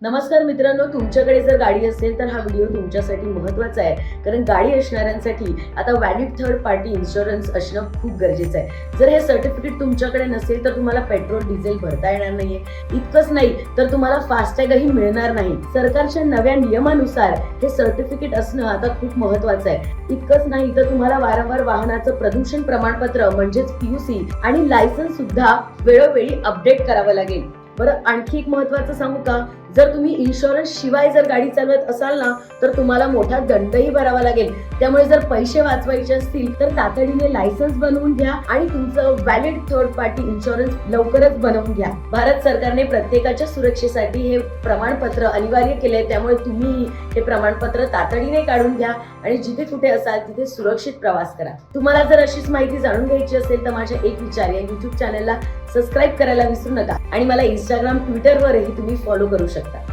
नमस्कार मित्रांनो, तुमच्याकडे जर गाडी असेल तर हा व्हिडिओ तुमच्यासाठी महत्त्वाचा आहे, कारण गाडी असणाऱ्यांसाठी आता व्हॅलिड थर्ड पार्टी इन्शुरन्स असणं खूप गरजेचं आहे. जर हे सर्टिफिकेट तुमच्याकडे नसेल तर तुम्हाला पेट्रोल डिझेल भरता येणार नाहीये. इतकंच नाही तर तुम्हाला फास्टॅगही मिळणार नाही. सरकारच्या नव्या नियमानुसार हे सर्टिफिकेट असणं आता खूप महत्त्वाचं आहे. इतकंच नाही तर तुम्हाला वारंवार वाहनाचं प्रदूषण प्रमाणपत्र म्हणजेच PUC आणि लायसन्स सुद्धा वेळोवेळी अपडेट करावं लागेल. बरं, आणखी एक महत्त्वाचं सांगू का? जर तुम्ही इन्शुरन्स शिवाय जर गाडी चालवत असाल ना तर तुम्हाला मोठा दंडही भरावा लागेल. त्यामुळे जर पैसे वाचवायचे असतील तर तातडीने लायसन्स बनवून घ्या आणि तुमचं व्हॅलिड थर्ड पार्टी इन्शुरन्स लवकरच बनवून घ्या. भारत सरकारने प्रत्येकाच्या सुरक्षेसाठी हे प्रमाणपत्र अनिवार्य केले, त्यामुळे तुम्ही हे प्रमाणपत्र तातडीने काढून घ्या आणि जिथे कुठे असाल तिथे सुरक्षित प्रवास करा. तुम्हाला जर अशीच माहिती जाणून घ्यायची असेल तर माझ्या एक विचार या YouTube चॅनलला सबस्क्राईब करायला विसरू नका आणि मला Instagram, Twitterवरही तुम्ही फॉलो करू शकता.